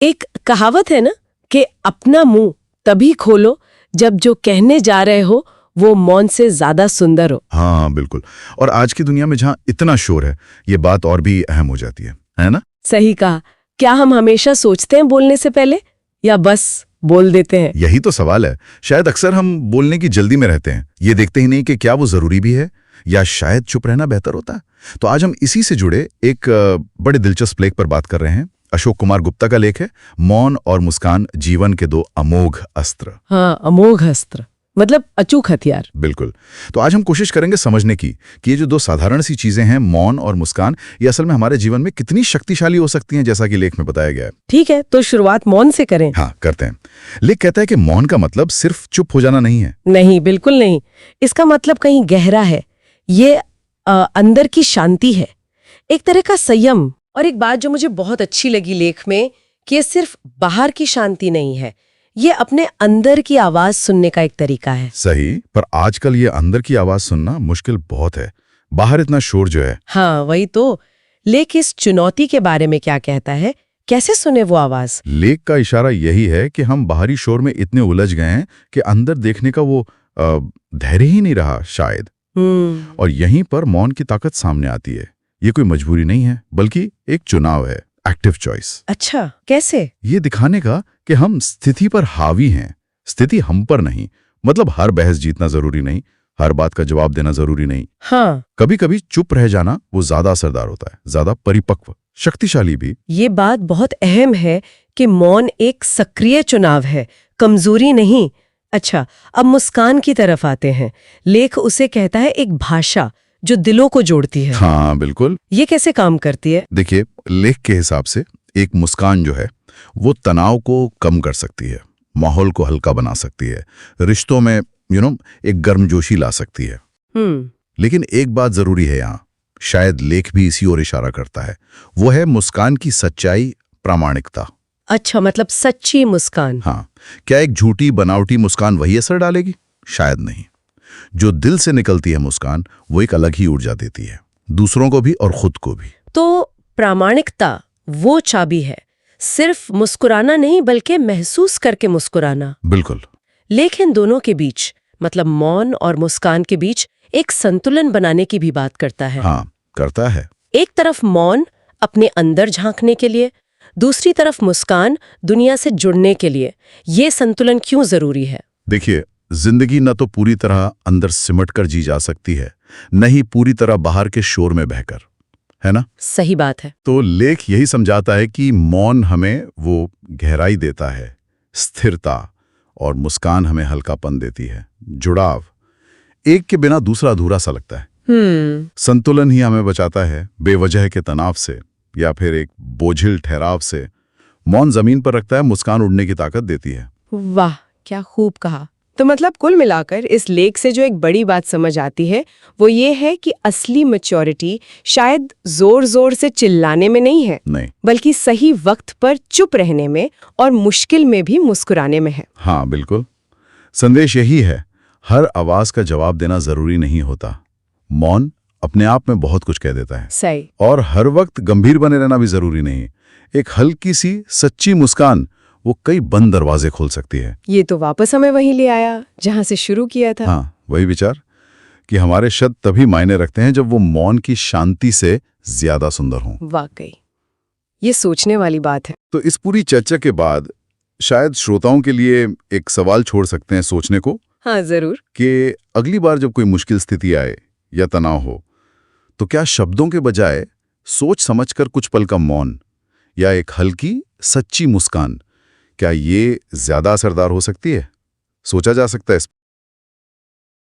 एक कहावत है ना कि अपना मुंह तभी खोलो जब जो कहने जा रहे हो वो मौन से ज्यादा सुंदर हो। हाँ बिल्कुल। और आज की दुनिया में जहाँ इतना शोर है, ये बात और भी अहम हो जाती है ना? सही कहा। क्या हम हमेशा सोचते हैं बोलने से पहले या बस बोल देते हैं? यही तो सवाल है। शायद अक्सर हम बोलने की जल्दी में रहते हैं, ये देखते ही नहीं कि क्या वो जरूरी भी है या शायद चुप रहना बेहतर होता है। तो आज हम इसी से जुड़े एक बड़े दिलचस्प लेख पर बात कर रहे हैं। अशोक कुमार गुप्ता का लेख है मौन और मुस्कान, जीवन के दो अमोघ अस्त्र। हाँ, अमोघ अस्त्र मतलब अचूक हथियार। बिल्कुल। तो आज हम कोशिश करेंगे समझने की कि ये जो दो साधारण सी चीजें हैं, मौन और मुस्कान, ये असल में हमारे जीवन में कितनी शक्तिशाली हो सकती हैं, जैसा कि लेख में बताया गया है। ठीक है, तो शुरुआत मौन से करें। हाँ, करते हैं। लेख कहता है कि मौन का मतलब सिर्फ चुप हो जाना नहीं है। नहीं, बिल्कुल नहीं। इसका मतलब कहीं गहरा है। ये अंदर की शांति है, एक तरह का संयम। और एक बात जो मुझे बहुत अच्छी लगी लेख में कि ये सिर्फ बाहर की शांति नहीं है, ये अपने अंदर की आवाज सुनने का एक तरीका है। सही, पर आजकल ये अंदर की आवाज सुनना मुश्किल बहुत है। बाहर इतना शोर जो है। हाँ, वही तो। लेख इस चुनौती के बारे में क्या कहता है, कैसे सुने वो आवाज? लेख का इशारा यही है कि हम बाहरी शोर में इतने उलझ गए हैं कि अंदर देखने का वो धैर्य ही नहीं रहा शायद। और यहीं पर मौन की ताकत सामने आती है। ये कोई मजबूरी नहीं है, बल्कि एक चुनाव है, एक्टिव चॉइस। अच्छा, कैसे? ये दिखाने का कि हम स्थिति पर हावी हैं, स्थिति हम पर नहीं। मतलब हर बहस जीतना जरूरी नहीं, हर बात का जवाब देना जरूरी नहीं। हाँ, कभी कभी चुप रह जाना वो ज्यादा असरदार होता है, ज्यादा परिपक्व, शक्तिशाली भी। ये बात बहुत अहम है कि मौन एक सक्रिय चुनाव है, कमजोरी नहीं। अच्छा, अब मुस्कान की तरफ आते हैं। लेख उसे कहता है एक भाषा जो दिलों को जोड़ती है। हाँ बिल्कुल। ये कैसे काम करती है? देखिए, लेख के हिसाब से एक मुस्कान जो है वो तनाव को कम कर सकती है, माहौल को हल्का बना सकती है, रिश्तों में एक गर्मजोशी ला सकती है। लेकिन एक बात जरूरी है यहाँ, शायद लेख भी इसी ओर इशारा करता है, वो है मुस्कान की सच्चाई, प्रामाणिकता। अच्छा, मतलब सच्ची मुस्कान। हाँ, क्या एक झूठी बनावटी मुस्कान वही असर डालेगी? शायद नहीं। जो दिल से निकलती है मुस्कान, वो एक अलग ही ऊर्जा देती है, दूसरों को भी और खुद को भी। तो प्रामाणिकता वो चाबी है, सिर्फ मुस्कुराना नहीं बल्कि महसूस करके मुस्कुराना। बिल्कुल। लेकिन दोनों के बीच, मतलब मौन और मुस्कान के बीच एक संतुलन बनाने की भी बात करता है। हाँ, करता है। एक तरफ मौन अपने अंदर झांकने के लिए, दूसरी तरफ मुस्कान दुनिया से जुड़ने के लिए। ये संतुलन क्यों जरूरी है? देखिए, जिंदगी न तो पूरी तरह अंदर सिमट कर जी जा सकती है, न ही पूरी तरह बाहर के शोर में बहकर, है ना? सही बात है। तो लेख यही समझाता है कि मौन हमें वो गहराई देता है, स्थिरता, और मुस्कान हमें हल्कापन देती है, जुड़ाव। एक के बिना दूसरा अधूरा सा लगता है। संतुलन ही हमें बचाता है बेवजह के तनाव से या फिर एक बोझिल ठहराव से। मौन जमीन पर रखता है, मुस्कान उड़ने की ताकत देती है। वाह, क्या खूब कहा। तो मतलब कुल मिलाकर इस लेख से जो एक बड़ी बात समझ आती है वो ये है कि असली मैच्योरिटी शायद जोर जोर से चिल्लाने में नहीं है, नहीं, बल्कि सही वक्त पर चुप रहने में और मुश्किल में भी मुस्कुराने में है। हाँ बिल्कुल। संदेश यही है, हर आवाज का जवाब देना जरूरी नहीं होता। मौन अपने आप में बहुत कुछ कह देता है। सही। और हर वक्त गंभीर बने रहना भी जरूरी नहीं। एक हल्की सी सच्ची मुस्कान वो कई बंद दरवाजे खोल सकती है। ये तो वापस हमें वहीं ले आया जहां से शुरू किया था। हाँ, वही विचार कि हमारे शब्द तभी मायने रखते हैं जब वो मौन की शांति से ज्यादा सुंदर हों। वाकई, ये सोचने वाली बात है। तो इस पूरी चर्चा के बाद शायद श्रोताओं के लिए एक सवाल छोड़ सकते हैं सोचने को। हाँ जरूर। कि अगली बार जब कोई मुश्किल स्थिति आए या तनाव हो, तो क्या शब्दों के बजाय सोच समझकर कुछ पल का मौन या एक हल्की सच्ची मुस्कान, क्या ये ज्यादा असरदार हो सकती है? सोचा जा सकता है इस